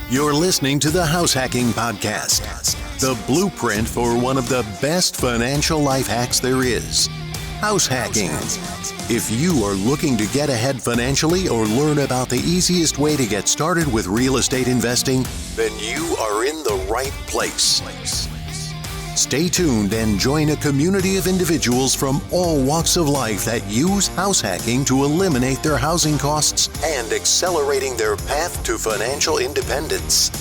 You're listening to the House Hacking Podcast, the blueprint for one of the best financial life hacks there is. House hacking. If you are looking to get ahead financially or learn about the easiest way to get started with real estate investing, then you are in the right place. Stay tuned and join a community of individuals from all walks of life that use house hacking to eliminate their housing costs and accelerating their path to financial independence.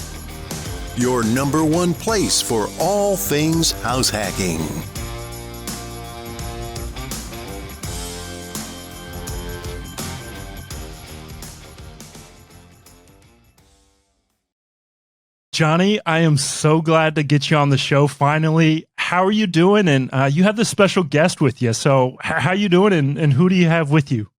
Your number one place for all things house hacking. Jonny, I am so glad to get you on the show finally. How are you doing? And you have this special guest with you. So how you doing and who do you have with you?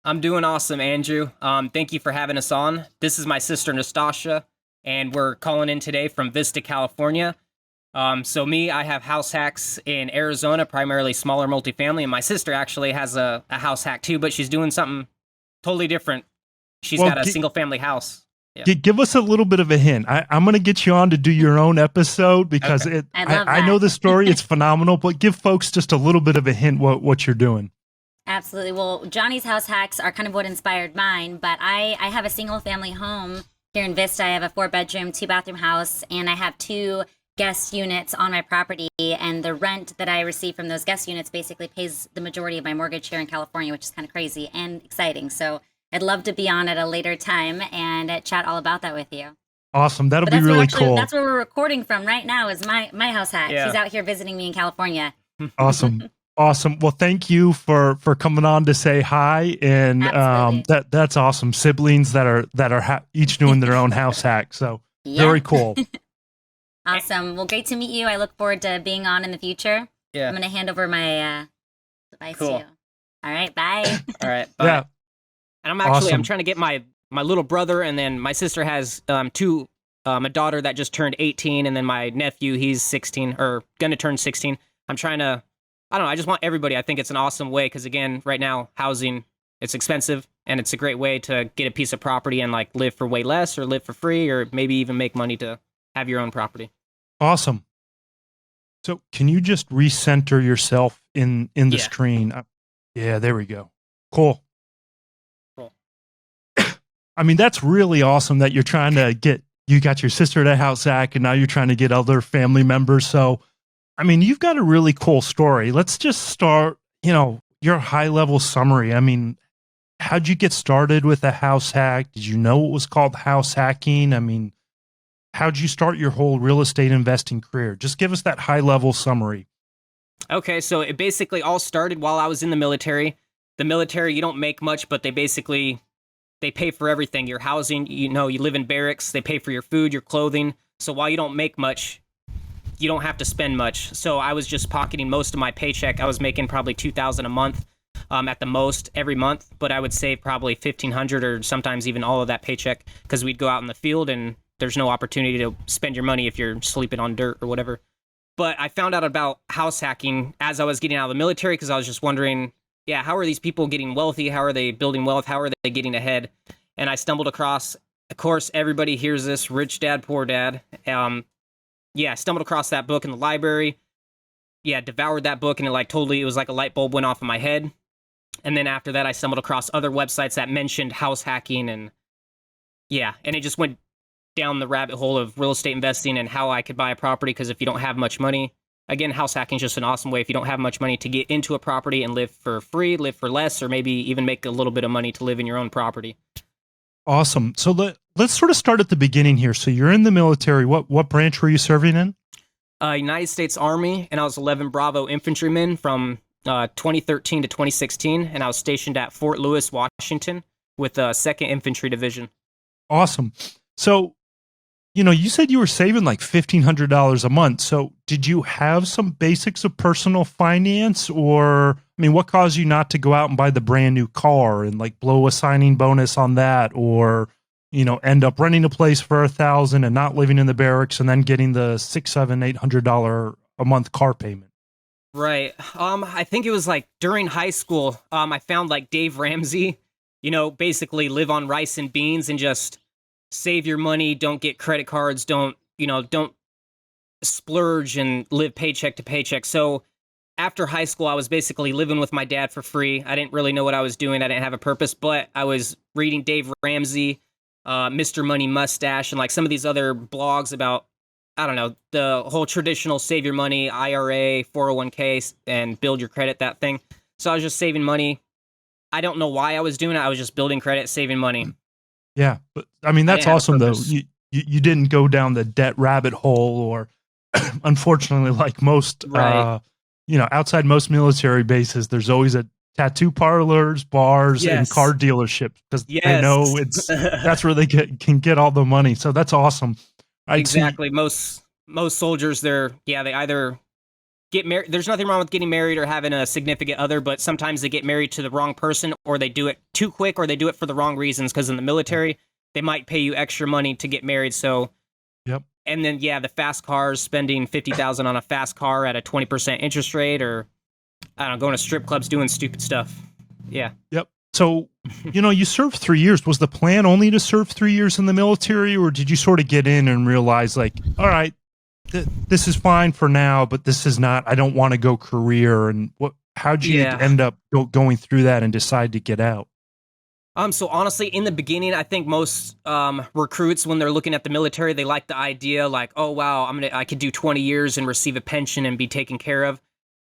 I'm doing awesome, Andrew. Thank you for having us on. This is my sister, Nastasha, and we're calling in today from Vista, California. I have house hacks in Arizona, primarily smaller multifamily, and my sister actually has a house hack too, but she's doing something totally different. She's got a single-family house. Yeah. Give us a little bit of a hint. I'm going to get you on to do your own episode because I know the story. It's phenomenal, but give folks just a little bit of a hint what you're doing. Absolutely. Well, Johnny's house hacks are kind of what inspired mine, but I have a single family home here in Vista. I have a 4-bedroom, 2-bathroom house, and I have 2 guest units on my property, and the rent that I receive from those guest units basically pays the majority of my mortgage here in California, which is kind of crazy and exciting. So I'd love to be on at a later time and chat all about that with you. Awesome. That'll be really cool. That's where we're recording from right now is my house hack. Yeah. She's out here visiting me in California. Awesome. Awesome. Well, thank you for coming on to say hi. And that's awesome. Siblings that are each doing their own house hack. So very cool. Awesome. Well, great to meet you. I look forward to being on in the future. Yeah. I'm going to hand over my device to you. All right. Bye. All right. Bye. Yeah. And I'm trying to get my little brother, and then my sister has a daughter that just turned 18, and then my nephew, he's 16 or gonna turn 16. I'm trying to, I don't know, I just want everybody. I think it's an awesome way because again, right now housing, it's expensive, and it's a great way to get a piece of property and like live for way less or live for free or maybe even make money to have your own property. Awesome. So can you just recenter yourself in the screen? Yeah, there we go. Cool. I mean, that's really awesome that you're trying to you got your sister at house hack and now you're trying to get other family members. So, I mean, you've got a really cool story. Let's just start, your high level summary. I mean, how'd you get started with a house hack? Did you know it was called house hacking? I mean, how'd you start your whole real estate investing career? Just give us that high level summary. Okay. So it basically all started while I was in the military. The military, you don't make much, but they pay for everything. Your housing, you live in barracks. They pay for your food, your clothing. So while you don't make much, you don't have to spend much. So I was just pocketing most of my paycheck. I was making probably $2,000 a month at the most every month, but I would save probably $1,500 or sometimes even all of that paycheck because we'd go out in the field and there's no opportunity to spend your money if you're sleeping on dirt or whatever. But I found out about house hacking as I was getting out of the military because I was just wondering, how are these people getting wealthy? How are they building wealth? How are they getting ahead? And I stumbled across, of course, everybody hears this, Rich Dad, Poor Dad. I stumbled across that book in the library. Devoured that book and it was like a light bulb went off in my head. And then after that, I stumbled across other websites that mentioned house hacking and it just went down the rabbit hole of real estate investing and how I could buy a property because if you don't have much money, again, house hacking is just an awesome way if you don't have much money to get into a property and live for free, live for less, or maybe even make a little bit of money to live in your own property. Awesome. So let's sort of start at the beginning here. So you're in the military. What branch were you serving in? United States Army, and I was 11 Bravo infantryman from 2013 to 2016, and I was stationed at Fort Lewis, Washington with the 2nd Infantry Division. Awesome. So you said you were saving like $1,500 a month. So did you have some basics of personal finance or, what caused you not to go out and buy the brand new car and like blow a signing bonus on that or, end up renting a place for $1,000 and not living in the barracks and then getting the $600, $700, $800 a month car payment? Right. I think it was like during high school, I found like Dave Ramsey, basically live on rice and beans and just save your money, don't get credit cards, don't splurge and live paycheck to paycheck. So after high school, I was basically living with my dad for free. I didn't really know what I was doing. I didn't have a purpose, but I was reading Dave Ramsey, Mr. Money Mustache, and like some of these other blogs about, I don't know, the whole traditional save your money, IRA, 401k, and build your credit, that thing. So I was just saving money. I don't know why I was doing it. I was just building credit, saving money. Yeah, but I mean, that's awesome though. You didn't go down the debt rabbit hole, or unfortunately, like most, Right. Outside most military bases, there's always a tattoo parlors, bars, and car dealerships, because they know that's where they can get all the money. So that's awesome. Exactly. Most soldiers, they either get married. There's nothing wrong with getting married or having a significant other, but sometimes they get married to the wrong person, or they do it too quick, or they do it for the wrong reasons. Because in the military, they might pay you extra money to get married. So, yep. And then the fast cars, spending $50,000 on a fast car at a 20% interest rate, or I don't know, going to strip clubs, doing stupid stuff. Yeah. Yep. So, you served 3 years. Was the plan only to serve 3 years in the military, or did you sort of get in and realize, like, all right, this is fine for now, but this is not, I don't want to go career? And how'd you end up going through that and decide to get out? So honestly, in the beginning, I think most recruits, when they're looking at the military, they like the idea, like, oh wow, I could do 20 years and receive a pension and be taken care of.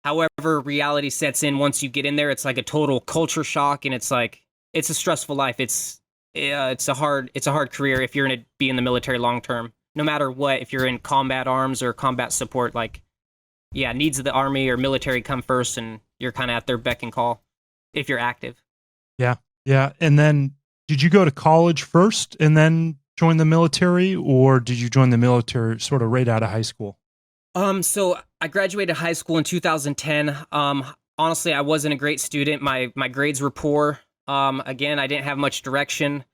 However, reality sets in once you get in there. It's like a total culture shock, and it's a stressful life. It's a hard career if you're going to be in the military long term. No matter what, if you're in combat arms or combat support, needs of the army or military come first, and you're kind of at their beck and call if you're active. Yeah. Yeah. And then did you go to college first and then join the military, or did you join the military sort of right out of high school? So I graduated high school in 2010. Honestly, I wasn't a great student. My grades were poor. Again, I didn't have much direction.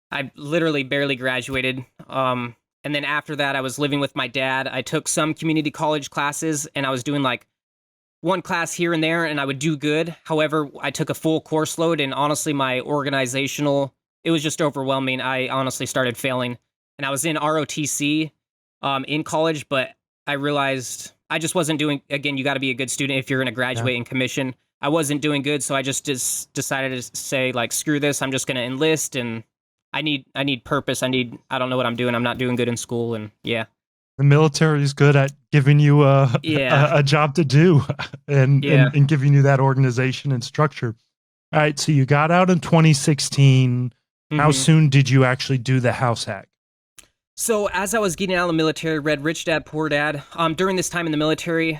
I literally barely graduated. And then after that, I was living with my dad. I took some community college classes, and I was doing like one class here and there, and I would do good. However, I took a full course load, and honestly, my organizational, it was just overwhelming. I honestly started failing, and I was in ROTC in college, but I realized I just wasn't doing, again, you got to be a good student if you're going to graduate and commission. I wasn't doing good, so I just decided to say, like, screw this, I'm just going to enlist, and I need purpose. I don't know what I'm doing. I'm not doing good in school, and the military is good at giving you a job to do and giving you that organization and structure. All right. So you got out in 2016. Mm-hmm. How soon did you actually do the house hack? So as I was getting out of the military, read Rich Dad, Poor Dad. During this time in the military,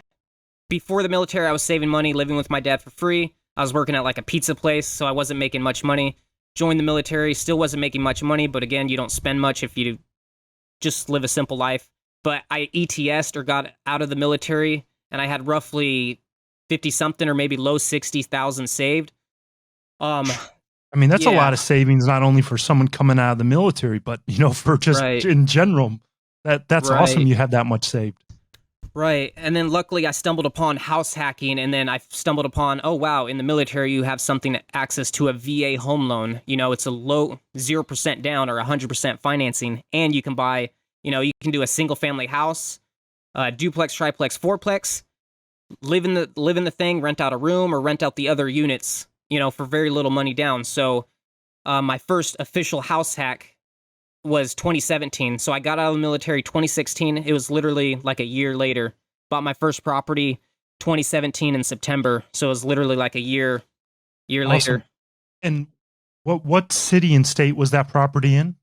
before the military, I was saving money, living with my dad for free. I was working at like a pizza place, so I wasn't making much money. Joined the military, still wasn't making much money. But again, you don't spend much if you just live a simple life. But I ETS'd or got out of the military, and I had roughly 50-something or maybe low 60,000 saved. I mean, that's a lot of savings, not only for someone coming out of the military, but, for just in general. That's awesome you had that much saved. Right. And then luckily I stumbled upon house hacking, and then I stumbled upon, oh, wow, in the military you have access to a VA home loan. It's a low 0% down or 100% financing, and you can buy, you can do a single family house, duplex, triplex, fourplex, live in the thing, rent out a room, or rent out the other units, for very little money down. So my first official house hack was 2017. So I got out of the military 2016. It was literally like a year later. Bought my first property 2017 in September. So it was literally like a year later. And what city and state was that property in?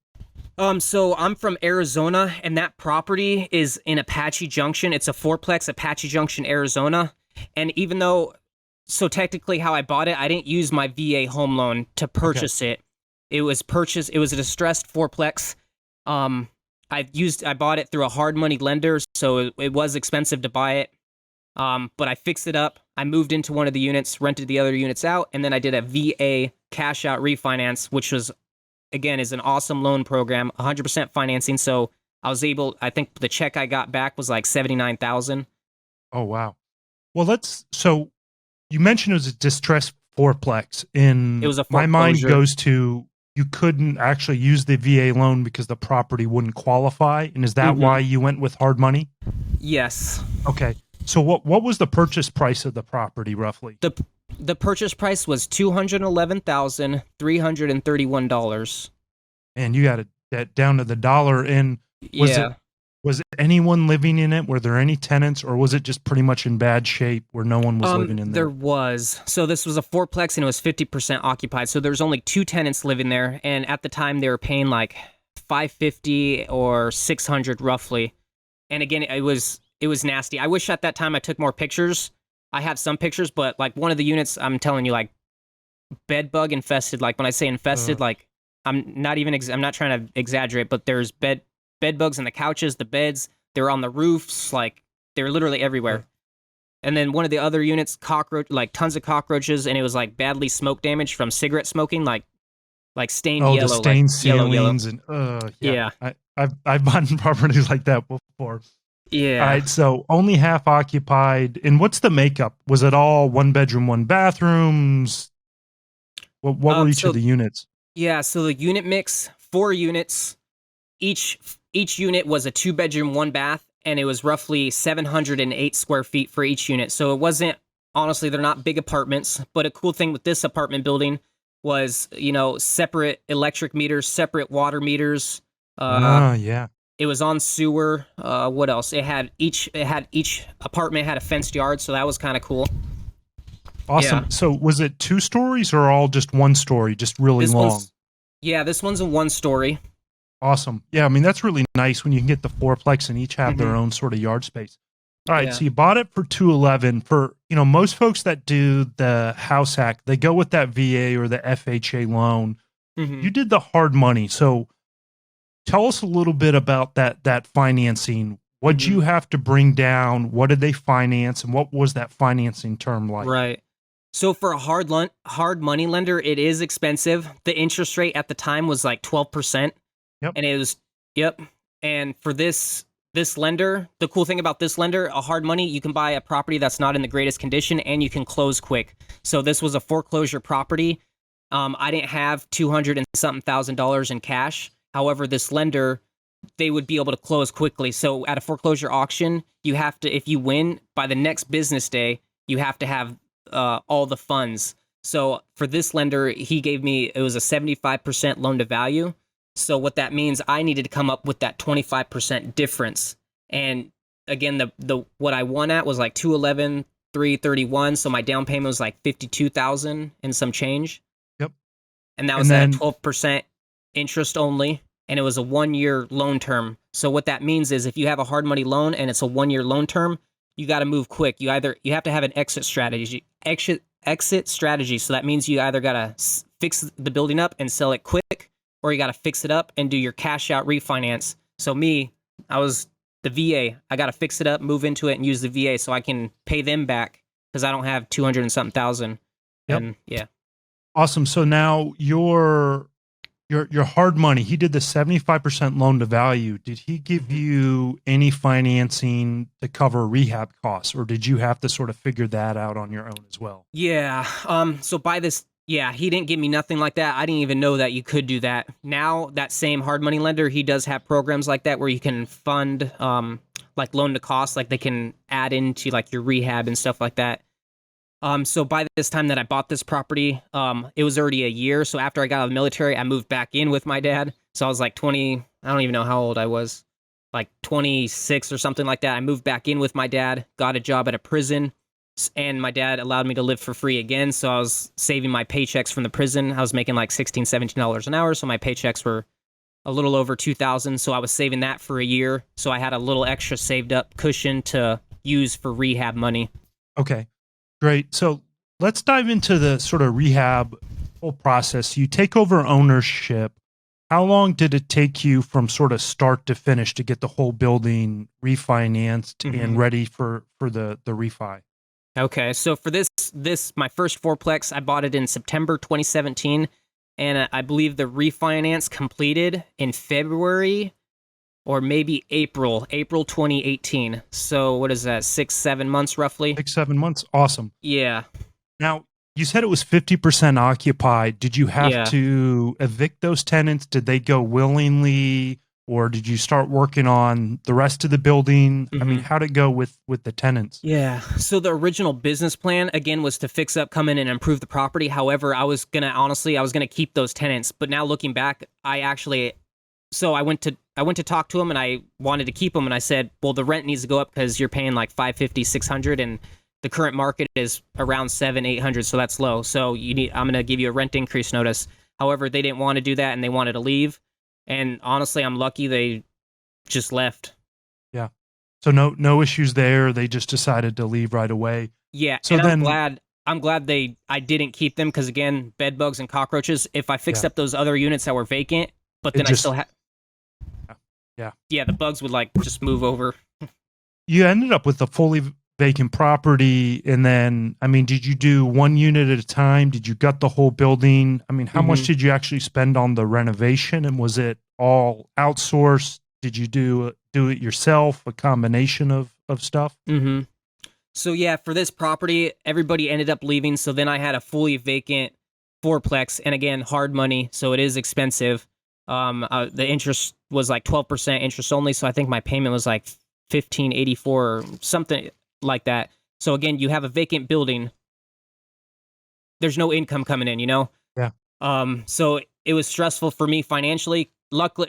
So I'm from Arizona, and that property is in Apache Junction. It's a fourplex, Apache Junction, Arizona. And even though, so technically how I bought it, I didn't use my VA home loan to purchase it. It was a distressed fourplex. I bought it through a hard money lender, so it was expensive to buy it. But I fixed it up. I moved into one of the units, rented the other units out, and then I did a VA cash out refinance, which was, again, is an awesome loan program, 100% financing. So I think the check I got back was like $79,000. Oh, wow. Well, so you mentioned it was a distressed fourplex. It was a my mind goes to you couldn't actually use the VA loan because the property wouldn't qualify. And is that why you went with hard money? Yes. Okay. So what was the purchase price of the property roughly? The purchase price was $211,331. And you got that down to the dollar. And was it anyone living in it? Were there any tenants, or was it just pretty much in bad shape where no one was living in there? There was. So this was a fourplex and it was 50% occupied. So there was only 2 tenants living there, and at the time they were paying like $550 or $600 roughly. And again, it was nasty. I wish at that time I took more pictures. I have some pictures, but like one of the units, I'm telling you, like bed bug infested. Like when I say infested, like I'm not trying to exaggerate, but there's bed bugs in the couches, the beds, they're on the roofs, like they're literally everywhere. And then one of the other units, tons of cockroaches, and it was like badly smoke damage from cigarette smoking, like stained yellow, the stained like ceilings yellow. and I've bought properties like that before. Yeah. All right, so only half occupied. And what's the makeup? Was it all 1 bedroom, 1 bathrooms? What were each of the units? Yeah, so the unit mix, 4 units. Each unit was a 2 bedroom, 1 bath, and it was roughly 708 square feet for each unit. So it wasn't, honestly, they're not big apartments, but a cool thing with this apartment building was, separate electric meters, separate water meters. Yeah. It was on sewer. What else? Each apartment had a fenced yard, so that was kind of cool. Awesome. Yeah. So was it 2 stories or all just 1 story, just really long? This one's a 1 story. Awesome. Yeah, I mean, that's really nice when you can get the fourplex and each have their own sort of yard space. All right, so you bought it for $211. For, most folks that do the house hack, they go with that VA or the FHA loan. You did the hard money. So tell us a little bit about that financing. What'd you have to bring down? What did they finance? And what was that financing term like? Right. So for a hard money lender, it is expensive. The interest rate at the time was like 12%. Yep. And it was, And for this lender, the cool thing about this lender, a hard money, you can buy a property that's not in the greatest condition and you can close quick. So this was a foreclosure property. I didn't have $200 and something thousand in cash. However, this lender, they would be able to close quickly. So at a foreclosure auction, you have to, if you win by the next business day, you have to have all the funds. So for this lender, he gave me, it was a 75% loan to value. So what that means, I needed to come up with that 25% difference. And again, the what I won at was like $211,331. So my down payment was like $52,000 and some change. Yep. And that was at 12% interest only. And it was a 1-year loan term. So what that means is if you have a hard money loan and it's a 1-year loan term, you got to move quick. You have to have an exit strategy. So that means you either got to fix the building up and sell it quick, or you got to fix it up and do your cash out refinance. So I was the VA. I got to fix it up, move into it, and use the VA so I can pay them back because I don't have 200 and something thousand. Yep. And yeah. Awesome. So now your hard money, he did the 75% loan to value. Did he give you any financing to cover rehab costs, or did you have to sort of figure that out on your own as well? Yeah. So by this, he didn't give me nothing like that. I didn't even know that you could do that. Now, that same hard money lender, he does have programs like that where you can fund like loan to cost, like they can add into like your rehab and stuff like that. So by this time that I bought this property, it was already a year. So after I got out of the military, I moved back in with my dad. So I was like 20, I don't even know how old I was, like 26 or something like that. I moved back in with my dad, got a job at a prison, and my dad allowed me to live for free again. So I was saving my paychecks from the prison. I was making like $16, $17 an hour. So my paychecks were a little over $2,000. So I was saving that for a year. So I had a little extra saved up cushion to use for rehab money. Okay, great. So let's dive into the sort of rehab whole process. You take over ownership. How long did it take you from sort of start to finish to get the whole building refinanced and ready for the refi? Okay, so for this my first fourplex, I bought it in September 2017, and I believe the refinance completed in February or maybe April 2018. So what is that, 6-7 months roughly? 6-7 months. Awesome. Yeah. Now, You said it was 50% occupied. Did you have Yeah. to evict those tenants? Did they go willingly, or did you start working on the rest of the building? I mean, how'd it go with the tenants? Yeah. So the original business plan again was to fix up, come in and improve the property. However, I was gonna keep those tenants. But now looking back, I went to talk to them and I wanted to keep them, and I said, well, the rent needs to go up because you're paying like $550, $600, and the current market is around $700, $800, so that's low. So I'm gonna give you a rent increase notice. However, they didn't want to do that and they wanted to leave. And honestly, I'm lucky they just left. Yeah. So no issues there. They just decided to leave right away. Yeah. So and then I'm glad I didn't keep them because again, bed bugs and cockroaches. If I fixed up those other units that were vacant, but then I still had. Yeah, the bugs would like just move over. You ended up with a fully vacant property, and then, I mean, did you do one unit at a time? Did you gut the whole building? I mean, how much did you actually spend on the renovation, and was it all outsourced? Did you do it yourself, a combination of stuff? So yeah, for this property, everybody ended up leaving, so then I had a fully vacant fourplex, and again, hard money, so it is expensive. The interest was like 12% interest only, so I think my payment was like $1,584 or something like that. So again, you have a vacant building. There's no income coming in, Yeah. So it was stressful for me financially. Luckily,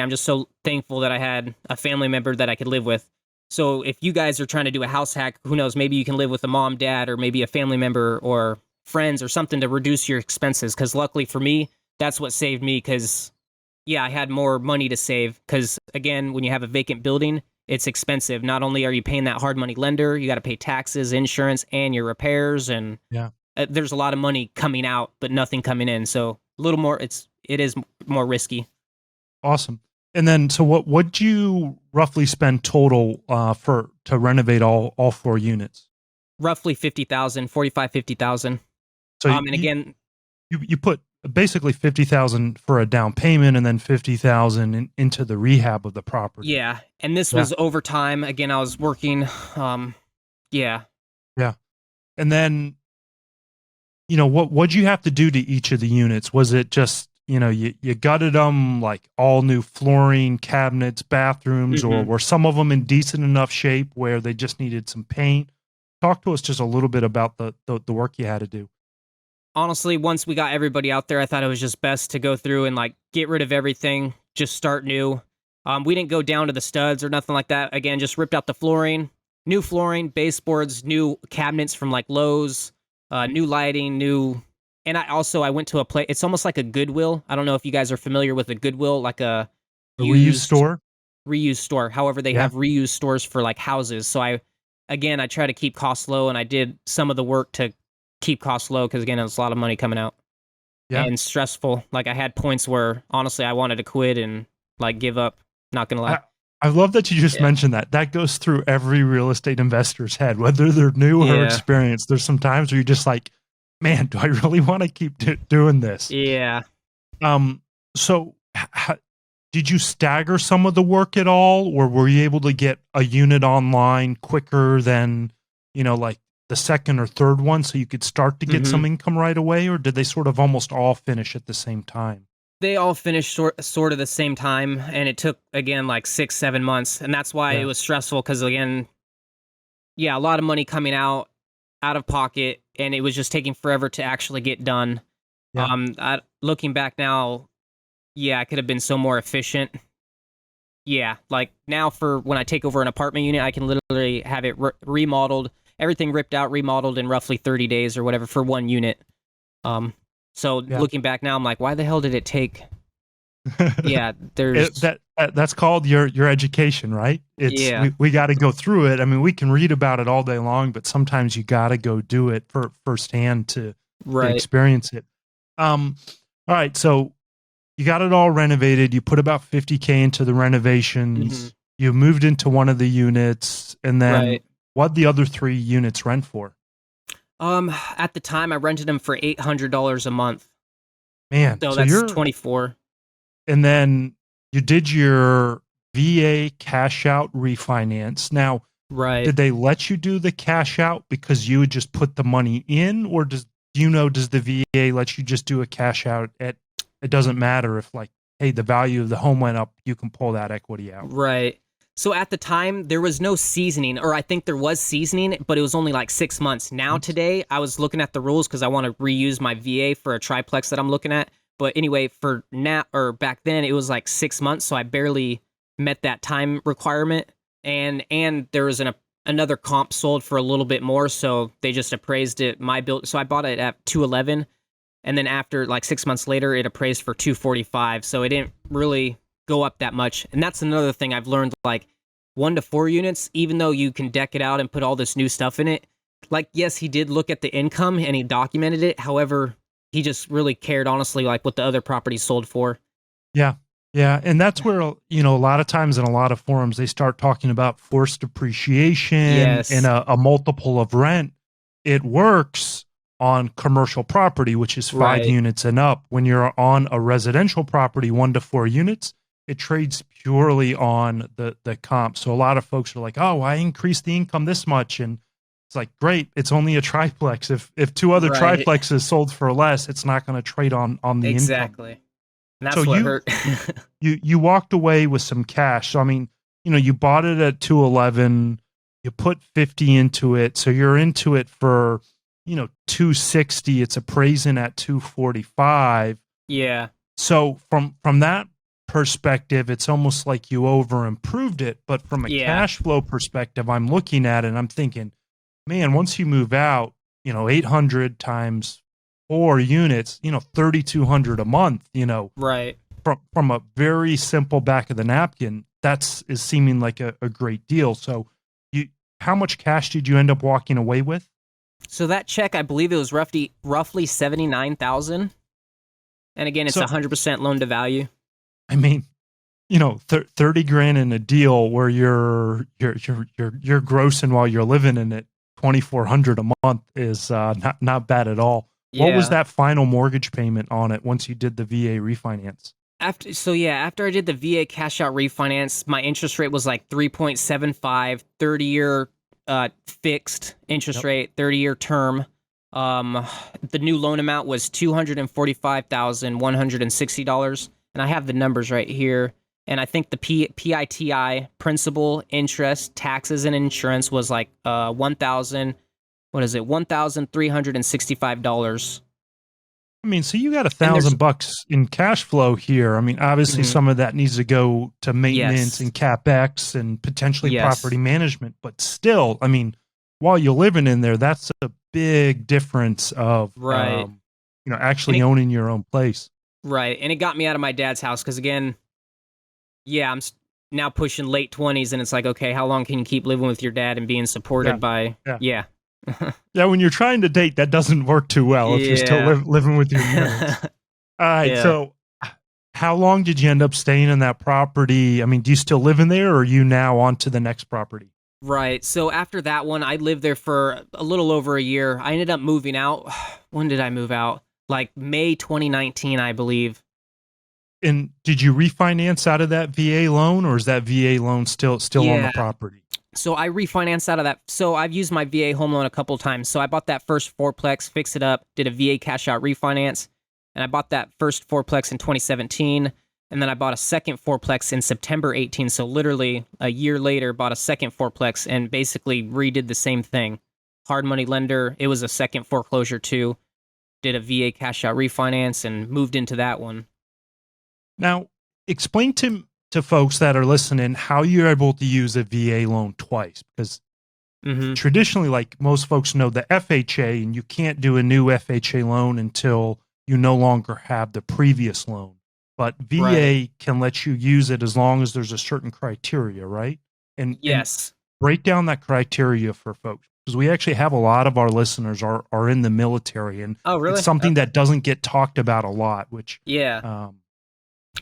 I'm just so thankful that I had a family member that I could live with. So if you guys are trying to do a house hack, who knows, maybe you can live with a mom, dad, or maybe a family member or friends or something to reduce your expenses. Because luckily for me, that's what saved me, because yeah, I had more money to save. Because again, when you have a vacant building, it's expensive. Not only are you paying that hard money lender, you got to pay taxes, insurance, and your repairs, and there's a lot of money coming out, but nothing coming in. So a little more, it is more risky. Awesome. And then, so what'd you roughly spend total to renovate all 4 units? Roughly $50,000, $50,000. So and again, you put basically $50,000 for a down payment, and then $50,000 into the rehab of the property. Yeah, and this was over time. Again, I was working. Yeah. And then, what'd you have to do to each of the units? Was it just you gutted them, like all new flooring, cabinets, bathrooms, or were some of them in decent enough shape where they just needed some paint? Talk to us just a little bit about the work you had to do. Honestly, once we got everybody out there, I thought it was just best to go through and like get rid of everything, just start new. We didn't go down to the studs or nothing like that. Again, just ripped out the new flooring, baseboards, new cabinets from like Lowe's, new lighting, and I went to a place. It's almost like a Goodwill. I don't know if you guys are familiar with a Goodwill, like a reused store. Reused store. However, they have reused stores for like houses. So I try to keep costs low, and I did some of the work to keep costs low because again, it was a lot of money coming out and stressful. Like I had points where honestly I wanted to quit and like give up. Not gonna lie. I love that you just mentioned that. That goes through every real estate investor's head, whether they're new or experienced. There's some times where you're just like, man, do I really want to keep doing this? Yeah. So did you stagger some of the work at all, or were you able to get a unit online quicker than, like the second or third one, so you could start to get some income right away, or did they sort of almost all finish at the same time? They all finished sort of the same time, and it took, again, like 6-7 months, and that's why it was stressful, because, again, a lot of money coming out of pocket, and it was just taking forever to actually get done. Looking back now, I could have been so more efficient. Like now for when I take over an apartment unit, I can literally have it remodeled, everything ripped out, remodeled in roughly 30 days or whatever for one unit. So looking back now, I'm like, why the hell did it take? There's that's called your education, right? We got to go through it. I mean, we can read about it all day long, but sometimes you got to go do it for firsthand to experience it. All right, so you got it all renovated. You put about $50,000 into the renovations. You moved into one of the units, and then what'd the other 3 units rent for? At the time, I rented them for $800 a month. Man, so that's $24. And then you did your VA cash out refinance. Now, did they let you do the cash out because you would just put the money in, or do does the VA let you just do a cash out it doesn't matter if like, hey, the value of the home went up, you can pull that equity out. Right. So at the time, there was no seasoning, or I think there was seasoning, but it was only like 6 months. Now today, I was looking at the rules because I want to reuse my VA for a triplex that I'm looking at. But anyway, for now, or back then, it was like 6 months, so I barely met that time requirement. And there was another comp sold for a little bit more, so they just appraised it. So I bought it at 211, and then after like 6 months later, it appraised for 245. So it didn't really go up that much. And that's another thing I've learned, like 1 to 4 units, even though you can deck it out and put all this new stuff in it. Like, yes, he did look at the income and he documented it. However, he just really cared, honestly, like what the other properties sold for. Yeah. Yeah. And that's where, a lot of times in a lot of forums, they start talking about forced depreciation and a multiple of rent. It works on commercial property, which is 5 units and up. When you're on a residential property, 1 to 4 units, it trades purely on the comp. So a lot of folks are like, oh, I increased the income this much. And it's like, great, it's only a triplex. If 2 other triplexes sold for less, it's not going to trade on the exactly. income. And that's what hurt. you walked away with some cash. So, I mean, you bought it at 211, you put 50 into it. So you're into it for, 260. It's appraising at 245. Yeah. So from that perspective, it's almost like you over improved it. But from a cash flow perspective, I'm looking at it and I'm thinking, man, once you move out, 800 times 4 units, 3,200 a month, right. From a very simple back of the napkin, is seeming like a great deal. So how much cash did you end up walking away with? So that check, I believe it was roughly $79,000. And again, it's 100% loan to value. I mean, 30 grand in a deal where you're grossing while you're living in it, 2,400 a month is not bad at all. Yeah. What was that final mortgage payment on it once you did the VA refinance? After I did the VA cash out refinance, my interest rate was like 3.75, 30-year fixed interest rate, 30-year term. The new loan amount was $245,160, and I have the numbers right here. And I think the PITI, principal, interest, taxes, and insurance was like $1,365. I mean, so you got $1,000 in cash flow here. I mean, obviously some of that needs to go to maintenance and CapEx and potentially property management, but still, I mean, while you're living in there, that's a big difference of, actually owning your own place. Right. And it got me out of my dad's house because, again, I'm now pushing late 20s, and it's like, okay, how long can you keep living with your dad and being supported by, Yeah, when you're trying to date, that doesn't work too well if you're still living with your parents. All right, so how long did you end up staying in that property? I mean, do you still live in there, or are you now on to the next property? Right, so after that one, I lived there for a little over a year. I ended up moving out. When did I move out? Like May 2019, I believe. And did you refinance out of that VA loan, or is that VA loan still on the property? So I refinanced out of that. So I've used my VA home loan a couple times. So I bought that first fourplex, fixed it up, did a VA cash out refinance, and I bought that first fourplex in 2017, and then I bought a second fourplex in September 18. So literally a year later, bought a second fourplex and basically redid the same thing. Hard money lender. It was a second foreclosure too. Did a VA cash out refinance and moved into that one. Now, explain to folks that are listening how you're able to use a VA loan twice, because traditionally, like most folks know, the FHA, and you can't do a new FHA loan until you no longer have the previous loan. But VA can let you use it as long as there's a certain criteria, right? And break down that criteria for folks, because we actually have a lot of our listeners are in the military, and it's something that doesn't get talked about a lot, which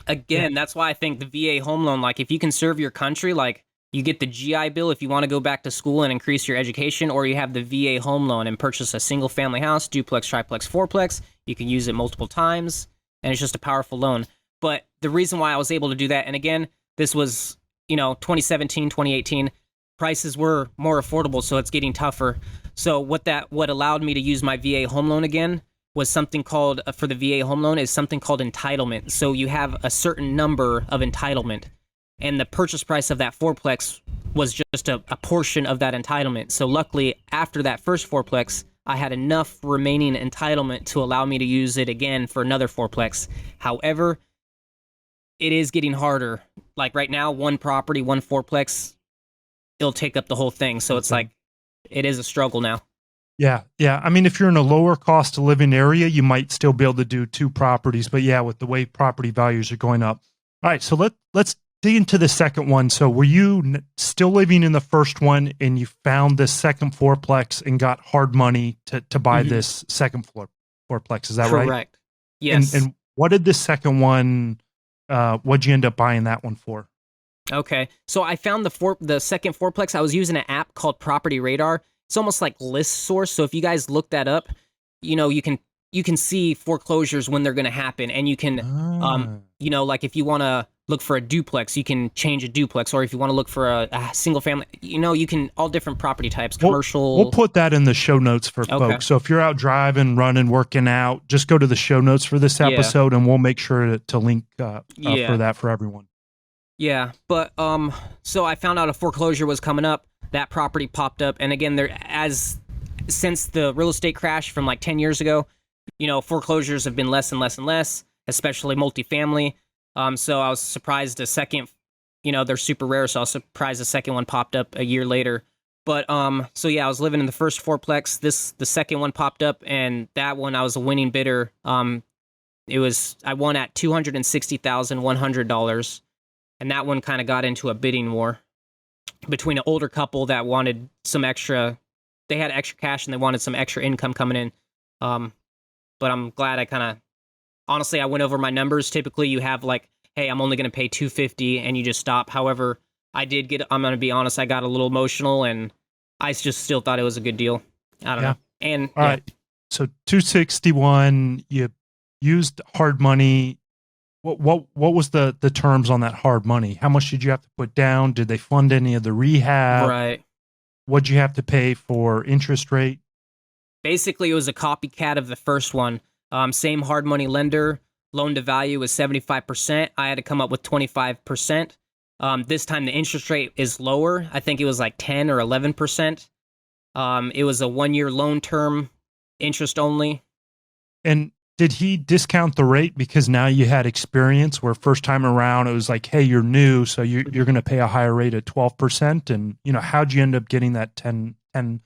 Again, that's why I think the VA home loan, like if you can serve your country, like you get the GI Bill if you want to go back to school and increase your education, or you have the VA home loan and purchase a single family house, duplex, triplex, fourplex. You can use it multiple times, and it's just a powerful loan. But the reason why I was able to do that, and again, this was, 2017, 2018, prices were more affordable, so it's getting tougher. So what allowed me to use my VA home loan again was something called, for the VA home loan, is something called entitlement. So you have a certain number of entitlement, and the purchase price of that fourplex was just a portion of that entitlement. So luckily, after that first fourplex, I had enough remaining entitlement to allow me to use it again for another fourplex. However, it is getting harder. Like right now, one property, one fourplex, it'll take up the whole thing. So it's like, it is a struggle now. Yeah. I mean, if you're in a lower cost of living area, you might still be able to do 2 properties. But yeah, with the way property values are going up. All right, so let's dig into the second one. So were you still living in the first one, and you found this second fourplex and got hard money to buy this second fourplex? Is that right? Correct. Yes. And what did the second one? What'd you end up buying that one for? Okay, so I found the second fourplex. I was using an app called Property Radar. It's almost like List Source. So if you guys look that up, you can see foreclosures when they're going to happen, and you can, like if you want to look for a duplex, you can change a duplex, or if you want to look for a single family, you can, all different property types, commercial. We'll put that in the show notes for folks. So if you're out driving, running, working out, just go to the show notes for this episode, and we'll make sure to link for that for everyone. Yeah, but so I found out a foreclosure was coming up. That property popped up, and again, since the real estate crash from like 10 years ago, foreclosures have been less and less and less, especially multifamily. So I was surprised a second, they're super rare, so I was surprised the second one popped up a year later. But so yeah, I was living in the first fourplex. The second one popped up, and that one I was a winning bidder. I won at $260,100, and that one kind of got into a bidding war between an older couple that wanted some extra. They had extra cash and they wanted some extra income coming in. But I'm glad honestly, I went over my numbers. Typically you have like, hey, I'm only going to pay $250 and you just stop. However, I'm going to be honest, I got a little emotional, and I just still thought it was a good deal. I don't know. And all right. So 261, you used hard money. What was the terms on that hard money? How much did you have to put down? Did they fund any of the rehab? Right. What'd you have to pay for interest rate? Basically, it was a copycat of the first one. Same hard money lender. Loan to value was 75%. I had to come up with 25%. This time the interest rate is lower. I think it was like 10 or 11%. It was a 1-year loan term, interest only. And did he discount the rate because now you had experience, where first time around it was like, hey, you're new, so you're going to pay a higher rate at 12%? And, how'd you end up getting that 11%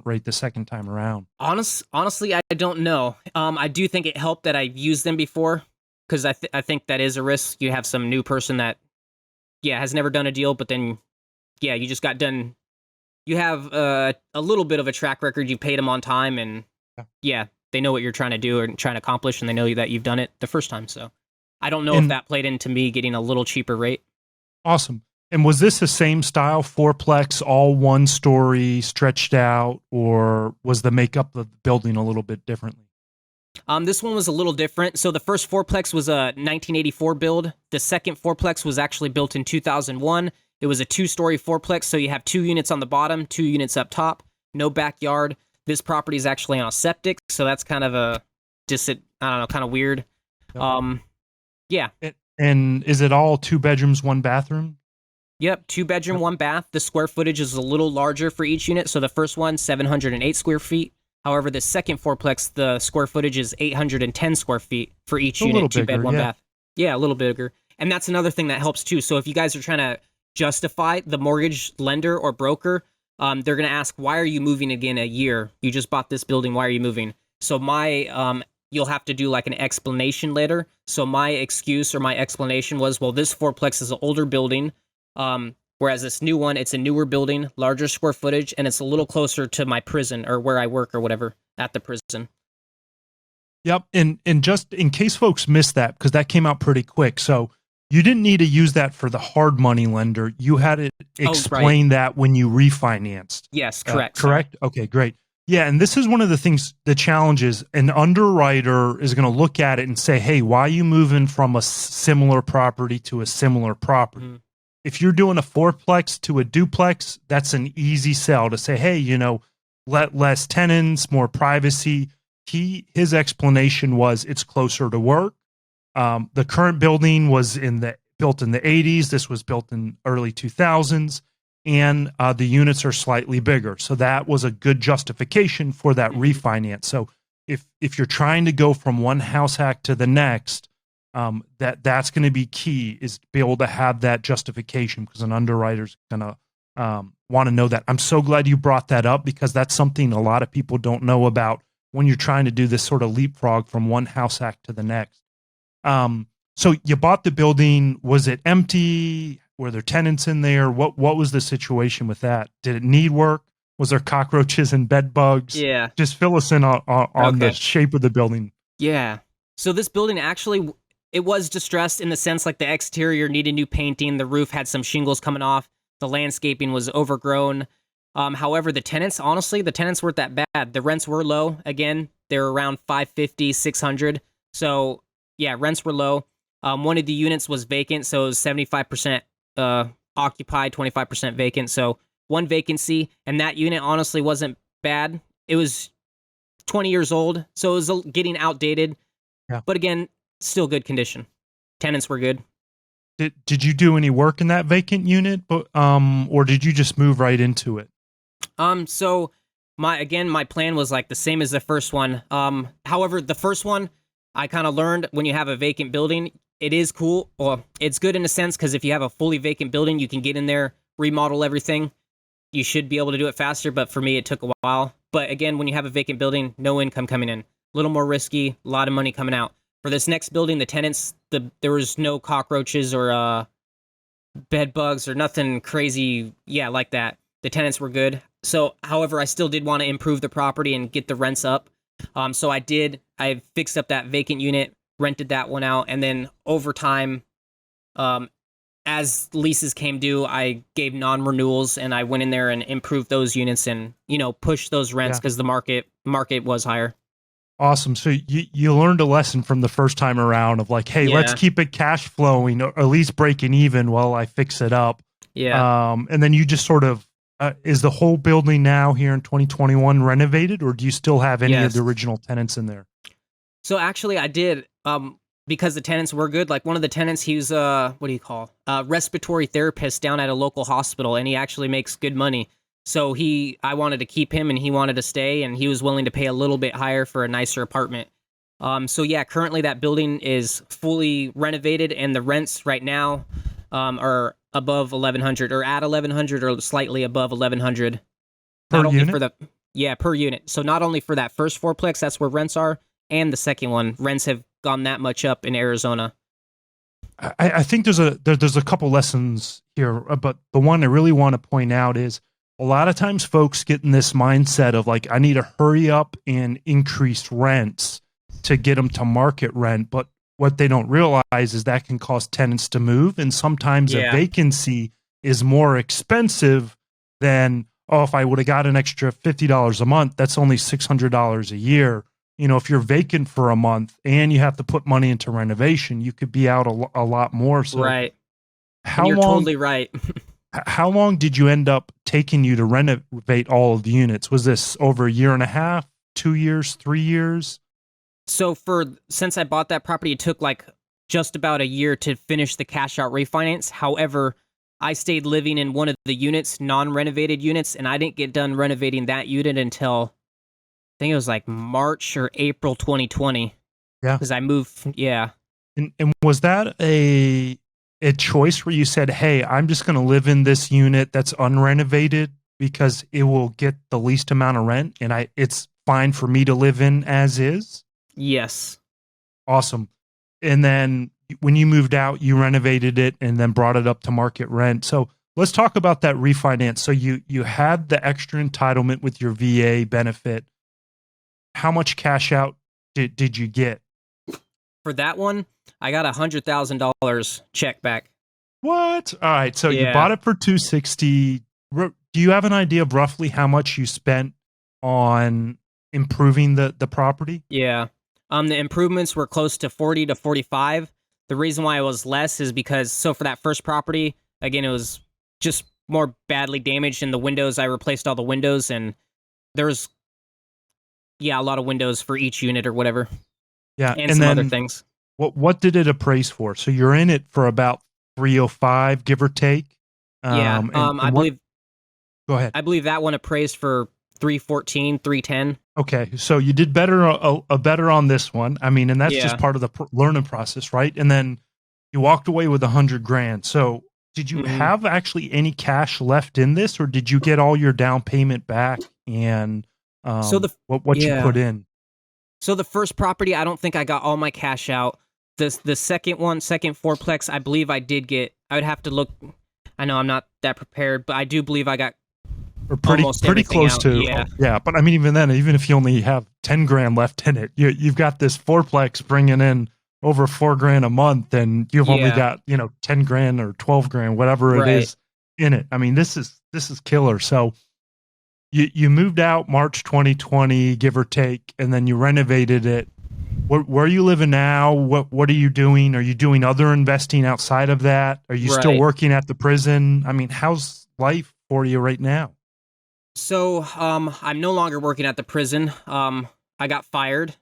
rate the second time around? Honestly, I don't know. I do think it helped that I've used them before, because I think that is a risk. You have some new person that, has never done a deal, but then, you just got done. You have a little bit of a track record. You paid them on time, and they know what you're trying to do or trying to accomplish, and they know that you've done it the first time. So I don't know if that played into me getting a little cheaper rate. Awesome. And was this the same style fourplex, all one story, stretched out, or was the makeup of the building a little bit differently? This one was a little different. So the first fourplex was a 1984 build. The second fourplex was actually built in 2001. It was a 2-story fourplex, so you have 2 units on the bottom, 2 units up top, no backyard. This property is actually on a septic, so that's kind of kind of weird. Yeah. And is it all 2 bedrooms, 1 bathroom? Yep, 2 bedroom, 1 bath. The square footage is a little larger for each unit. So the first one, 708 square feet. However, the second fourplex, the square footage is 810 square feet for each unit, 2 bed, 1 bath. Yeah, a little bigger. And that's another thing that helps too. So if you guys are trying to justify, the mortgage lender or broker, they're going to ask, why are you moving again a year? You just bought this building. Why are you moving? So you'll have to do like an explanation letter. So my excuse or my explanation was, well, this fourplex is an older building. Whereas this new one, it's a newer building, larger square footage, and it's a little closer to my prison or where I work or whatever at the prison. Yep. And just in case folks missed that, because that came out pretty quick. So you didn't need to use that for the hard money lender. You had to explain that when you refinanced. Yes, correct. Correct? Okay, great. Yeah, and this is one of the things, the challenges. An underwriter is going to look at it and say, hey, why are you moving from a similar property to a similar property? Mm-hmm. if you're doing a fourplex to a duplex, that's an easy sell to say, hey, let less tenants, more privacy. His explanation was it's closer to work. The current building was built in the 80s. This was built in early 2000s, and the units are slightly bigger. So that was a good justification for that refinance. So if you're trying to go from one house hack to the next, that's going to be key, is to be able to have that justification, because an underwriter's going to want to know that. I'm so glad you brought that up, because that's something a lot of people don't know about when you're trying to do this sort of leapfrog from one house hack to the next. So you bought the building. Was it empty? Were there tenants in there? What was the situation with that? Did it need work? Was there cockroaches and bed bugs? Yeah. Just fill us in on the shape of the building. Yeah. So this building actually, it was distressed in the sense like the exterior needed new painting. The roof had some shingles coming off. The landscaping was overgrown. However, the tenants weren't that bad. The rents were low. Again, they were around $550, $600. So yeah, rents were low. One of the units was vacant, so it was 75% occupied, 25% vacant. So one vacancy, and that unit honestly wasn't bad. It was 20 years old, so it was getting outdated. Yeah. But again, still good condition. Tenants were good. Did you do any work in that vacant unit, or did you just move right into it? So my plan was like the same as the first one. However, the first one, I kind of learned when you have a vacant building, it is cool. Well, it's good in a sense, because if you have a fully vacant building, you can get in there, remodel everything. You should be able to do it faster, but for me, it took a while. But again, when you have a vacant building, no income coming in. A little more risky, a lot of money coming out. For this next building, the tenants, there was no cockroaches or bed bugs or nothing crazy, like that. The tenants were good. So, however, I still did want to improve the property and get the rents up. So I fixed up that vacant unit, rented that one out, and then over time, as leases came due, I gave non-renewals, and I went in there and improved those units and, pushed those rents, because the market was higher. Awesome. So you learned a lesson from the first time around of like, hey, let's keep it cash flowing, or at least breaking even while I fix it up. Yeah. And then you just sort of, is the whole building now here in 2021 renovated, or do you still have any of the original tenants in there? So actually I did, because the tenants were good. Like one of the tenants, he was a respiratory therapist down at a local hospital, and he actually makes good money. So I wanted to keep him, and he wanted to stay, and he was willing to pay a little bit higher for a nicer apartment. So yeah, currently that building is fully renovated, and the rents right now are above $1,100, or at $1,100, or slightly above $1,100 per unit. Per unit. So not only for that first fourplex, that's where rents are, and the second one, rents have gone that much up in Arizona. I think there's a couple lessons here, but the one I really want to point out is, a lot of times folks get in this mindset of like, I need to hurry up and increase rents to get them to market rent. But what they don't realize is that can cause tenants to move. And sometimes a vacancy is more expensive than, if I would have got an extra $50 a month, that's only $600 a year. If you're vacant for a month and you have to put money into renovation, you could be out a lot more. So right. You're totally right. How long did you end up taking you to renovate all of the units? Was this over a year and a half, 2 years, 3 years? So since I bought that property, it took like just about a year to finish the cash out refinance. However, I stayed living in one of the units, non-renovated units, and I didn't get done renovating that unit until I think it was like March or April 2020. Yeah. Because I moved, yeah. And was that a choice where you said, hey, I'm just going to live in this unit that's unrenovated because it will get the least amount of rent, and it's fine for me to live in as is? Yes. Awesome. And then when you moved out, you renovated it and then brought it up to market rent. So let's talk about that refinance. So you had the extra entitlement with your VA benefit. How much cash out did you get? For that one, I got $100,000 check back. What? All right. So you bought it for $260. Do you have an idea of roughly how much you spent on improving the property? Yeah. The improvements were close to 40 to 45. The reason why it was less is because, so for that first property, Again, it was just more badly damaged in the windows. I replaced all the windows, and there's a lot of windows for each unit or whatever, Yeah, and and some other then things. what did it appraise for? So you're in it for about 305, give or take. Yeah, And I what? believe Go ahead. that one appraised for 314, 310. Okay, so you did better better on this one. I mean, and that's just Yeah. part of the learning process, right? And then you walked away with 100 grand. So did you Mhm. have actually any cash left in this, or did you get all your down payment back and So the what you put in? So the first property, I don't think I got all my cash out. The second fourplex, I believe I did get. I would have to look. I know I'm not that prepared, but I do believe I got Or pretty almost pretty everything close out. to. Yeah. Yeah, but I mean, even then, even if you only have 10 grand left in it, you've got this fourplex bringing in over 4 grand a month, and you've only Yeah. got 10 grand or 12 grand, whatever it Right. is in it. I mean, this is killer. So you moved out March 2020, give or take, and then you renovated it. Where are you living now? What are you doing? Are you doing other investing outside of that? Are you still Right. working at the prison? I mean, how's life for you right now? So I'm no longer working at the prison. I got fired,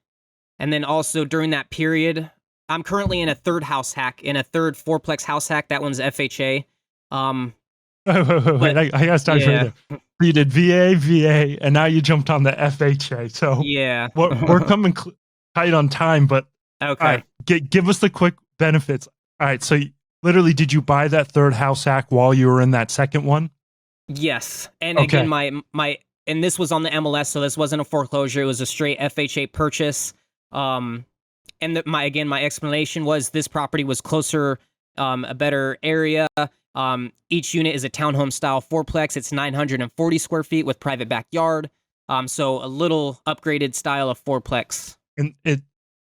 and then also during that period, I'm currently in a third fourplex house hack. That one's FHA. Wait, I gotta stop you right Yeah. there. You did VA, and now you jumped on the FHA. So Yeah. we're coming tight on time, but Okay. all right, give us the quick benefits. All right, so literally, did you buy that third house hack while you were in that second one? Yes, and Okay. again, my and this was on the MLS, so this wasn't a foreclosure; it was a straight FHA purchase. And my explanation was this property was closer, a better area. Each unit is a townhome style fourplex. It's 940 square feet with private backyard. So a little upgraded style of fourplex. And it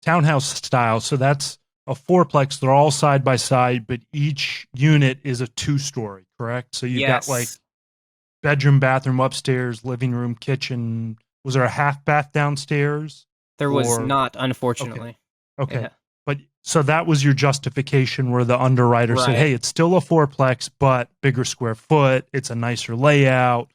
townhouse style, so that's a fourplex. They're all side by side, but each unit is a 2-story, correct? So you've got like bedroom, bathroom upstairs, living room, kitchen. Was there a half bath downstairs? There was not, unfortunately. Okay. Yeah. But so that was your justification where the underwriter said, Right. hey, it's still a fourplex, but bigger square foot. It's a nicer layout,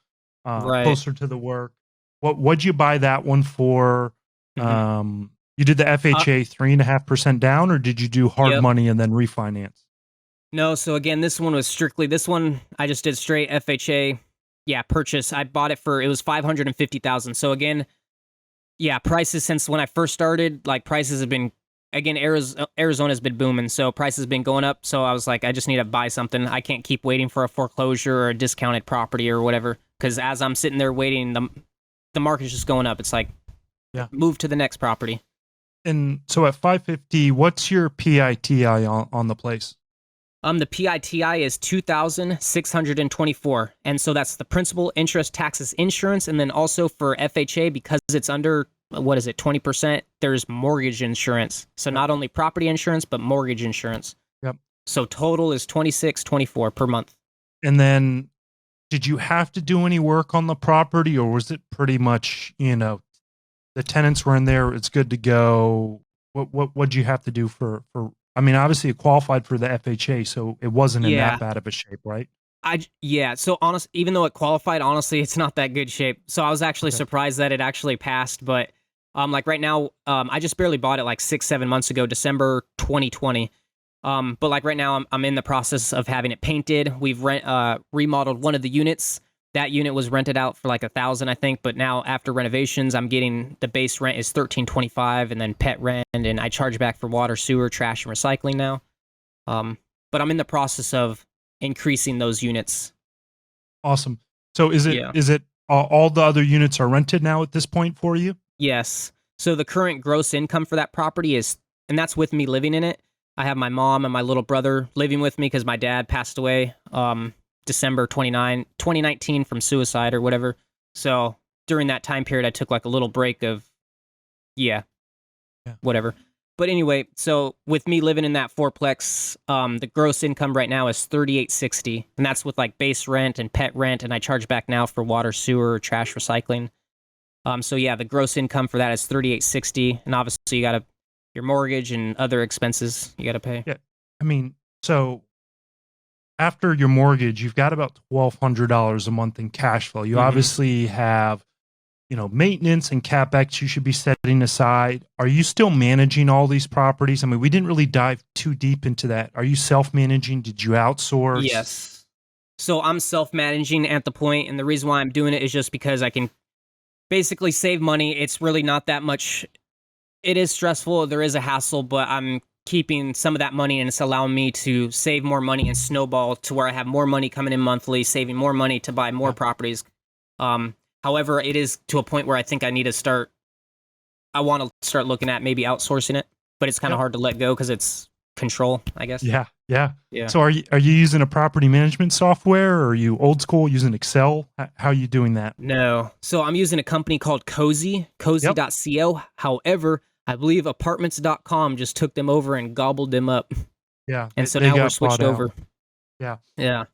Right. closer to the work. What'd you buy that one for? Mhm. You did the FHA 3.5% down, or did you do hard Yep. money and then refinance? No, so again, this one I just did straight FHA. Yeah, purchase. I bought it it was $550,000. So again, yeah, prices since when I first started, like prices have been, again, Arizona's been booming, so prices have been going up. So I was like, I just need to buy something. I can't keep waiting for a foreclosure or a discounted property or whatever. Because as I'm sitting there waiting, the market's just going up. It's like, Yeah. move to the next property. And so at 550, what's your PITI on the place? The PITI is 2,624, and so that's the principal, interest, taxes, insurance, and then also for FHA, because it's under 20%. There's mortgage insurance. So not only property insurance but mortgage insurance. Yep. So total is 2,624 per month. And then, did you have to do any work on the property, or was it pretty much the tenants were in there, it's good to go? What'd you have to do for? I mean, obviously it qualified for the FHA, so it wasn't in Yeah. that bad of a shape, right? So even though it qualified, honestly, it's not that good shape. So I was actually Okay. surprised that it actually passed. But like right now, I just barely bought it like 6-7 months ago, December 2020. But like right now, I'm in the process of having it painted. We've remodeled one of the units. That unit was rented out for like $1,000, I think. But now after renovations, I'm getting the base rent is $1,325, and then pet rent, and I charge back for water, sewer, trash, and recycling now. But I'm in the process of increasing those units. Awesome. So is it all the other units are rented now at this point for you? Yes. So the current gross income for that property and that's with me living in it. I have my mom and my little brother living with me because my dad passed away December 2019 from suicide or whatever. So during that time period, I took like a little break of, whatever. But anyway, so with me living in that fourplex, the gross income right now is $3,860, and that's with like base rent and pet rent, and I charge back now for water, sewer, trash, recycling. So yeah, the gross income for that is $3,860, and obviously you got your mortgage and other expenses you got to pay. Yeah. I mean, so after your mortgage, you've got about $1,200 a month in cash flow. You obviously have, maintenance and CapEx you should be setting aside. Are you still managing all these properties? I mean, we didn't really dive too deep into that. Are you self-managing? Did you outsource? Yes. So I'm self-managing at the point, and the reason why I'm doing it is just because I can basically save money. It's really not that much. It is stressful. There is a hassle, but I'm keeping some of that money, and it's allowing me to save more money and snowball to where I have more money coming in monthly, saving more money to buy more properties. However, it is to a point where I think I want to start looking at maybe outsourcing it, but it's kind of hard to let go because it's control, I guess. Yeah. So are you using a property management software, or are you old school using Excel? How are you doing that? No. So I'm using a company called cozy.co. However, I believe apartments.com just took them over and gobbled them up. Yeah. And so now we're switched over. Yeah.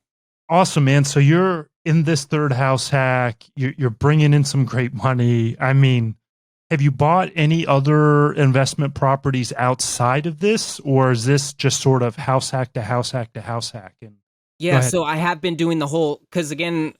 Awesome, man. So you're in this third house hack. You're bringing in some great money. I mean, have you bought any other investment properties outside of this, or is this just sort of house hack to house hack to house hack? And yeah, so I have been doing the whole, because again,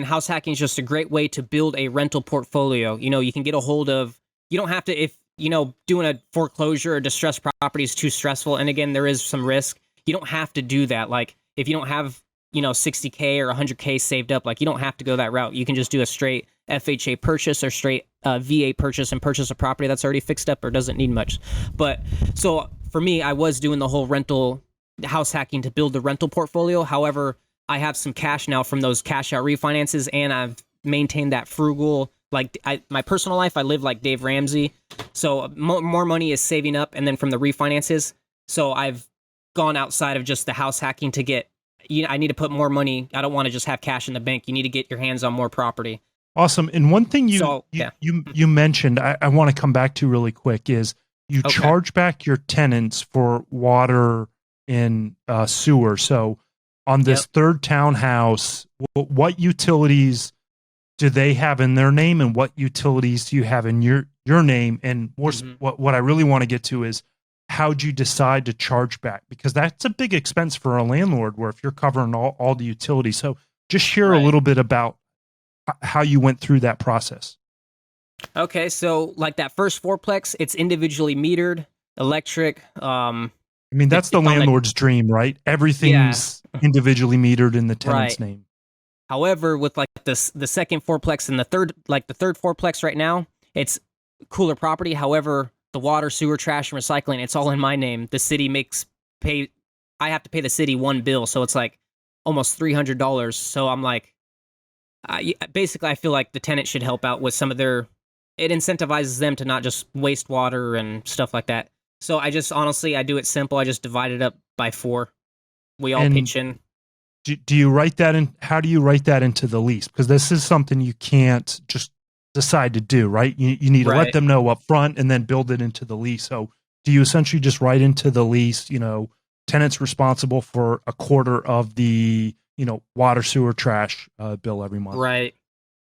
house hacking is just a great way to build a rental portfolio. You can get a hold of, you don't have to, if, doing a foreclosure or distressed property is too stressful. And again, there is some risk. You don't have to do that. Like if you don't have, $60K or $100K saved up, like you don't have to go that route. You can just do a straight FHA purchase or straight VA purchase and purchase a property that's already fixed up or doesn't need much. But so for me, I was doing the whole rental house hacking to build the rental portfolio. However, I have some cash now from those cash out refinances, and I've maintained that frugal, like my personal life, I live like Dave Ramsey. So more money is saving up, and then from the refinances. So I've gone outside of just the house hacking to get, I need to put more money. I don't want to just have cash in the bank. You need to get your hands on more property. Awesome. And one thing you mentioned, I want to come back to really quick, is you charge back your tenants for water and sewer. So on this third townhouse, what utilities do they have in their name, and what utilities do you have in your name? And more, what I really want to get to is, how'd you decide to charge back? Because that's a big expense for a landlord, where if you're covering all the utilities. So just share a little bit about how you went through that process. Okay, so like that first fourplex, it's individually metered, electric. I mean, that's the landlord's dream, right? Everything's individually metered in the tenant's name. However, with like the second fourplex and the third fourplex right now, it's cooler property. However, the water, sewer, trash, and recycling, it's all in my name. The city I have to pay the city one bill, so it's like almost $300. So I'm like, basically, I feel like the tenant should help out with some of it incentivizes them to not just waste water and stuff like that. So I just, honestly, I do it simple. I just divide it up by 4. We all pitch in. Do you write that in? How do you write that into the lease? Because this is something you can't just decide to do, right? You need to let them know up front and then build it into the lease. So do you essentially just write into the lease, tenants responsible for a quarter of the, water, sewer, trash bill every month? Right.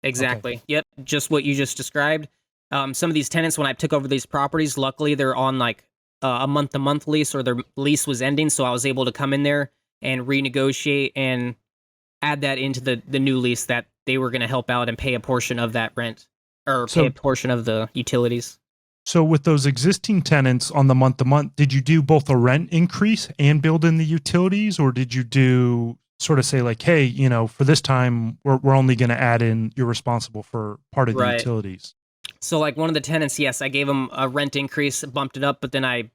Exactly. Okay. Yep. Just what you just described. Some of these tenants, when I took over these properties, luckily they're on like a month-to-month lease, or their lease was ending. So I was able to come in there and renegotiate and add that into the new lease, that they were going to help out and pay a portion of that rent, or pay a portion of the utilities. So with those existing tenants on the month-to-month, did you do both a rent increase and build in the utilities, or did you do sort of say like, hey, for this time, we're only going to add in, you're responsible for part of the utilities? So like one of the tenants, yes, I gave them a rent increase, bumped it up, but then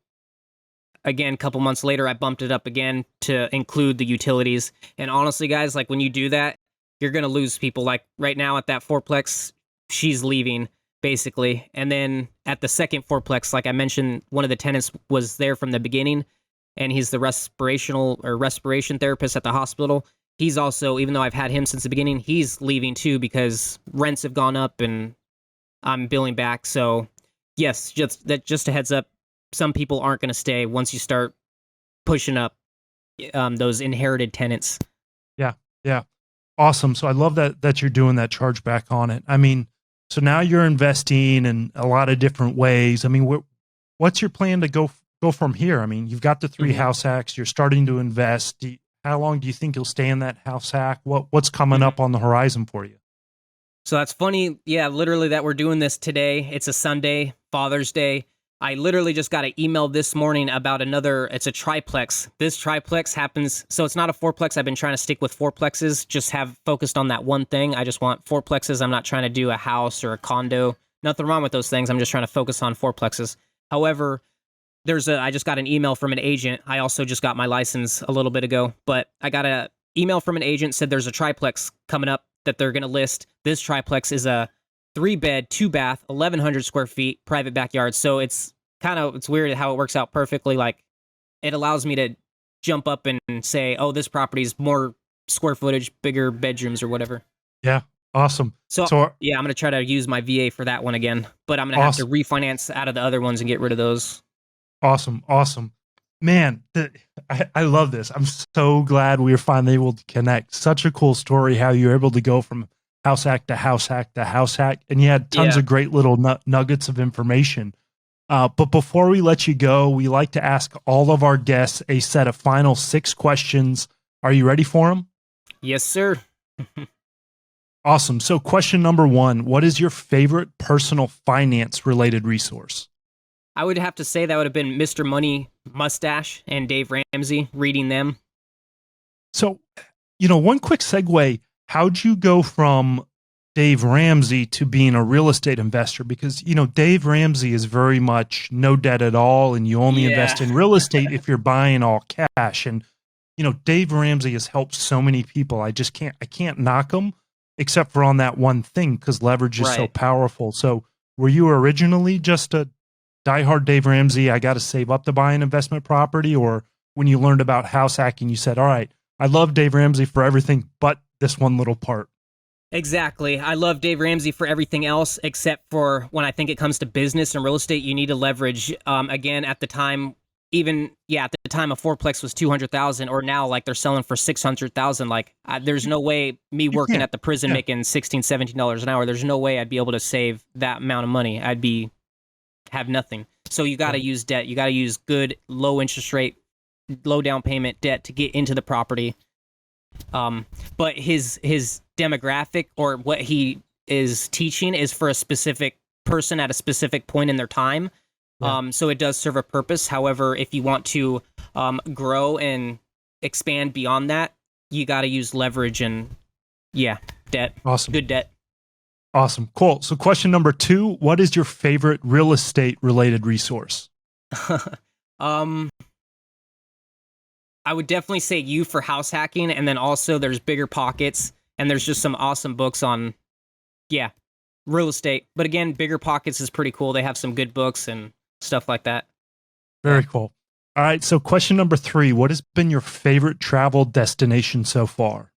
again, a couple months later, I bumped it up again to include the utilities. And honestly, guys, like when you do that, you're going to lose people. Like right now at that fourplex, she's leaving basically. And then at the second fourplex, like I mentioned, one of the tenants was there from the beginning, and he's the respiration therapist at the hospital. He's also, even though I've had him since the beginning, he's leaving too because rents have gone up and I'm billing back. So yes, just a heads up. Some people aren't going to stay once you start pushing up those inherited tenants. Yeah. Awesome. So I love that you're doing that charge back on it. I mean, so now you're investing in a lot of different ways. I mean, what's your plan to go from here? I mean, you've got the 3 house hacks. You're starting to invest. How long do you think you'll stay in that house hack? What's coming up on the horizon for you? So that's funny. Yeah, literally that we're doing this today. It's a Sunday, Father's Day. I literally just got an email this morning about it's a triplex. This triplex happens, so it's not a fourplex. I've been trying to stick with fourplexes, just have focused on that one thing. I just want fourplexes. I'm not trying to do a house or a condo. Nothing wrong with those things. I'm just trying to focus on fourplexes. However, I just got an email from an agent. I also just got my license a little bit ago, but I got an email from an agent said there's a triplex coming up that they're going to list. This triplex is a 3-bed, 2-bath, 1,100 square feet, private backyard. So it's weird how it works out perfectly. Like, it allows me to jump up and say, oh, this property is more square footage, bigger bedrooms or whatever. Yeah. Awesome. So yeah, I'm going to try to use my VA for that one again, but I'm going to have to refinance out of the other ones and get rid of those. Awesome. Man, I love this. I'm so glad we were finally able to connect. Such a cool story how you were able to go from house hack to house hack to house hack, and you had tons of great little nuggets of information. But before we let you go, we like to ask all of our guests a set of final 6 questions. Are you ready for them? Yes, sir. Awesome. So question number 1, what is your favorite personal finance related resource? I would have to say that would have been Mr. Money Mustache and Dave Ramsey, reading them. So, one quick segue, how'd you go from Dave Ramsey to being a real estate investor? Because, Dave Ramsey is very much no debt at all, and you only invest in real estate if you're buying all cash. And, Dave Ramsey has helped so many people. I can't knock him except for on that one thing, because leverage is so powerful. So were you originally just a diehard Dave Ramsey, I got to save up to buy an investment property? Or when you learned about house hacking, you said, all right, I love Dave Ramsey for everything but this one little part? Exactly. I love Dave Ramsey for everything else, except for when I think it comes to business and real estate, you need to leverage. Again, at the time, at the time a fourplex was $200,000, or now like they're selling for $600,000. Like there's no way me working at the prison making $16, $17 an hour. There's no way I'd be able to save that amount of money. Have nothing. So you got to use debt. You got to use good, low interest rate, low down payment debt to get into the property. But his demographic, or what he is teaching, is for a specific person at a specific point in their time. So it does serve a purpose. However, if you want to grow and expand beyond that, you got to use leverage and debt. Awesome. Good debt. Awesome. Cool. So question number 2, what is your favorite real estate related resource? I would definitely say you for house hacking, and then also there's Bigger Pockets, and there's just some awesome books on real estate. But again, Bigger Pockets is pretty cool. They have some good books and stuff like that. Very cool. All right. So question number 3, what has been your favorite travel destination so far?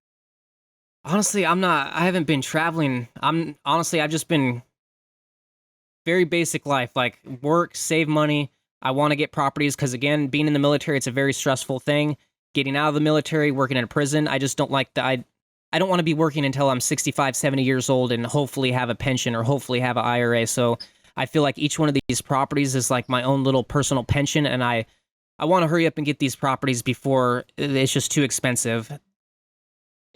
Honestly, I haven't been traveling. I've just been very basic life, like work, save money. I want to get properties because, again, being in the military, it's a very stressful thing. Getting out of the military, working in a prison, I just don't like that. I don't want to be working until I'm 65, 70 years old and hopefully have a pension or hopefully have an IRA. So I feel like each one of these properties is like my own little personal pension, and I want to hurry up and get these properties before it's just too expensive.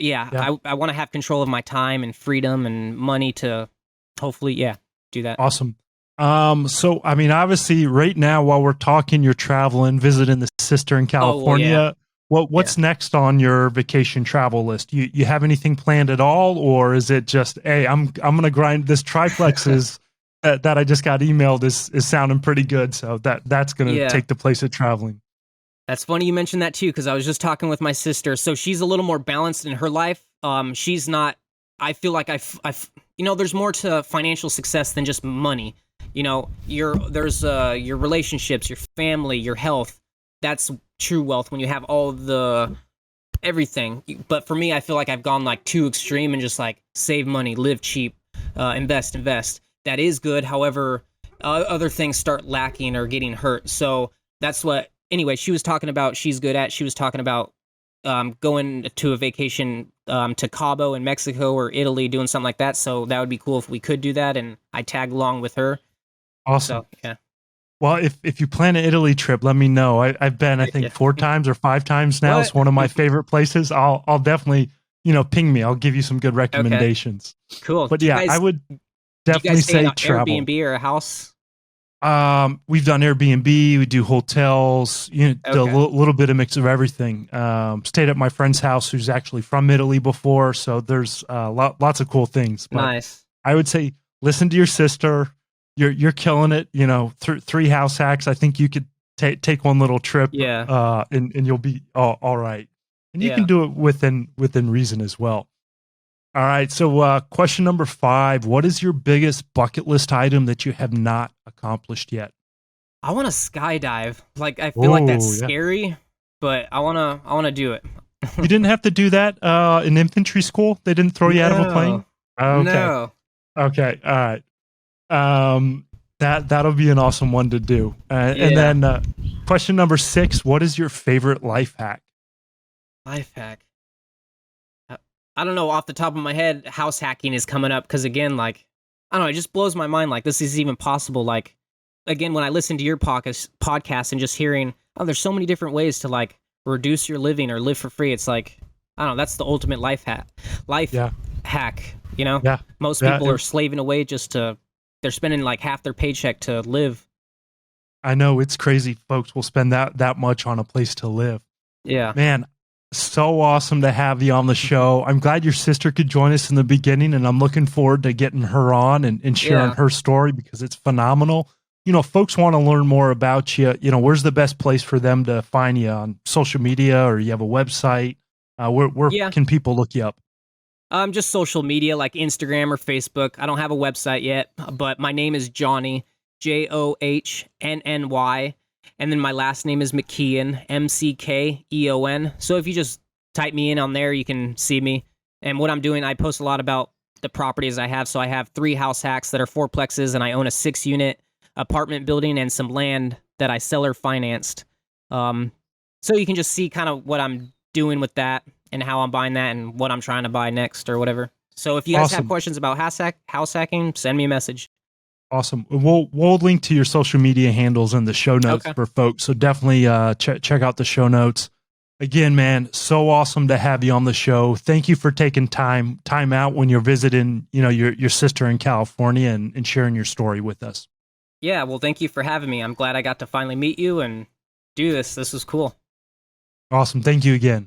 I want to have control of my time and freedom and money to hopefully, do that. Awesome. So, I mean, obviously right now while we're talking, you're traveling, visiting the sister in California. What's next on your vacation travel list? You have anything planned at all? Or is it just, hey, I'm going to grind this triplexes that I just got emailed is sounding pretty good. So that's going to take the place of traveling. That's funny you mentioned that too, because I was just talking with my sister. So she's a little more balanced in her life. She's not, I feel like there's more to financial success than just money. There's your relationships, your family, your health. That's true wealth when you have all the everything. But for me, I feel like I've gone like too extreme and just like save money, live cheap, invest. That is good. However, other things start lacking or getting hurt. So that's what. Anyway, she's talking about going to a vacation to Cabo in Mexico or Italy, doing something like that. So that would be cool if we could do that, and I tag along with her. Awesome. So, yeah. Well, if you plan an Italy trip, let me know. I've been, I think, 4 times or 5 times now. What? It's one of my favorite places. I'll definitely, ping me. I'll give you some good recommendations. Cool. But Do you yeah, guys, I would do you definitely guys stay in say an travel. Airbnb or a house? We've done Airbnb, we do hotels, a Okay. little bit of mix of everything. Stayed at my friend's house who's actually from Italy before, so there's lots of cool things. But Nice. I would say listen to your sister. You're killing it. 3 house hacks. I think you could take one little trip, Yeah. and you'll be all right. And you Yeah. can do it within reason as well. All right. So, question number 5: what is your biggest bucket list item that you have not accomplished yet? I want to skydive. Like I feel like that's Oh, yeah. scary, but I wanna do it. You didn't have to do that in infantry school. They didn't throw you out of a plane. Okay. No. Okay. All right. That'll be an awesome one to do. And Yeah. then question number 6: what is your favorite life hack? Life hack. I don't know, off the top of my head, house hacking is coming up because again, like, I don't know, it just blows my mind. Like, this is even possible. Like, again, when I listen to your podcast and just hearing, oh, there's so many different ways to like reduce your living or live for free. It's like, I don't know, that's the ultimate life hack. Hack. Yeah. Most Yeah, people are slaving away they're spending like half their paycheck to live. I know it's crazy. Folks will spend that much on a place to live. Yeah. Man, so awesome to have you on the show. I'm glad your sister could join us in the beginning, and I'm looking forward to getting her on and sharing Yeah. her story because it's phenomenal. Folks want to learn more about you. Where's the best place for them to find you on social media, or you have a website? Where Yeah. can people look you up? Just social media like Instagram or Facebook. I don't have a website yet, but my name is Jonny, Johnnny. And then my last name is McKeon, McKeon. So if you just type me in on there, you can see me. And what I'm doing, I post a lot about the properties I have. So I have 3 house hacks that are fourplexes, and I own a 6-unit apartment building and some land that I seller financed. So you can just see kind of what I'm doing with that and how I'm buying that and what I'm trying to buy next or whatever. So if you guys have Awesome. questions about house hacking, send me a message. Awesome. We'll link to your social media handles in the show notes Okay. for folks. So definitely check out the show notes. Again, man, so awesome to have you on the show. Thank you for taking time out when you're visiting, your sister in California and sharing your story with us. Yeah, well, thank you for having me. I'm glad I got to finally meet you and do this. This was cool. Awesome. Thank you again.